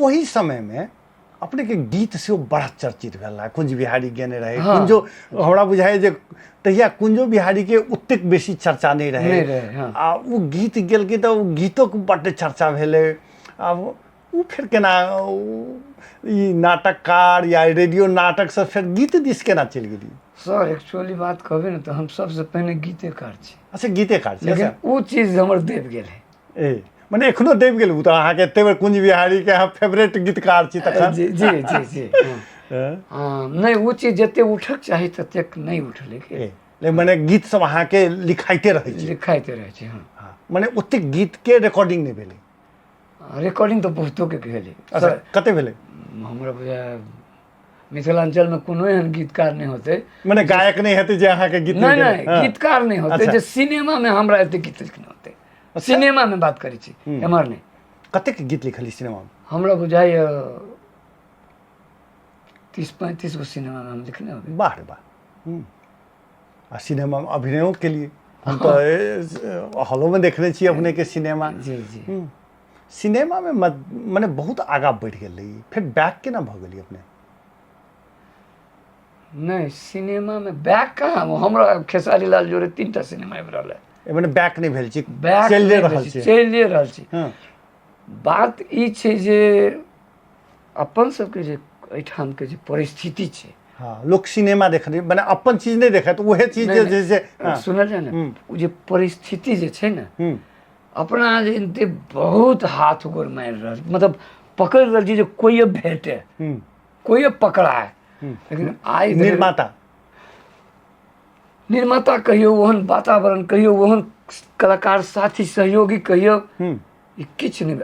वही समय में अपने के गीत से बड़ा चर्चित भेल रहा कुंज बिहारी गेने रहे। हाँ। कुंजो हमरा बुझाए जे तहिया कुंजो बिहारी के ओतेक बेसी चर्चा नहीं रहे। हाँ। आ वो गीत गेल के तो गीतों के बड़ चर्चा भेले। अब वो फिर केना ई नाटककार या रेडियो नाटक से फिर गीत दिस केना चल गेली? सर एक्चुअली बात कहबे ना तो हम सबसे पहले गीतेकार छी। अच्छा गीतेकार छी। लेकिन वो चीज हमर देव गेल है। ए माने एखनो देव गेल तो अहाँ के एते बेर कुंज बिहारी के अहाँ फेवरेट गीतकार छी तखन? जी जी जी जी हाँ नहीं वो चीज जते उठक चाही ततेक नहीं उठले के। लेकिन माने गीत सब अहाँ के लिखाइते रहे छी? लिखाइते रहे छी हाँ। हाँ माने ओते गीत के रिकॉर्डिंग नहीं भेले? रिकॉर्डिंग तो बहुतो के भेले। अच्छा कते भेले? हमरा बुझाय मिथिलांचल में कोनो एहन गीतकार नहीं होते। माने गायक नहीं हेते जे अहाँ के गीत नहीं लिखे? नहीं गीतकार नहीं होते। अच्छा। जे सिनेमा में हमरा एते गीत लिखने होते। सिनेमा में बात करी छी एमर नहीं। कते के गीत लिखली सिनेमा में? हमरा बुझाय 30-35 गो सिनेमा में हम लिखने होते। वाह रे वाह। आ सिनेमा में अभिनयों के लिए हम तो हॉलों में देखने छी अपने के सिनेमा। जी जी सिनेमा में माने बहुत आगा बढ़ गेल रही फिर बैक केना भ गेली अपने? नहीं सिनेमा में बैक कहाँ हमरा खेसारी लाल जोरे 3टा सिनेमा आबि रहल है। माने बैक नहीं भेल छी? बैक चलिए रहल छी? चलिए रहल छी। हाँ। बात ई छै जे अपन सबके जे एठाम के जे परिस्थिति छै। हाँ लोग सिनेमा देखने माने अपन चीज नहीं देखा तो वह चीज नहीं, जैसे सुनल जाए ना उ जे परिस्थिति जे छै ना अपना जे बहुत हाथ गोर मारि रहल मतलब पकड़ रहल छी जे कोई भेटे कोई पकड़ाए। लेकिन आई निर्माता कहियो ओहन वातावरण कहियो ओहन कलाकार साथी सहयोगी कहियो ई किछ नहीं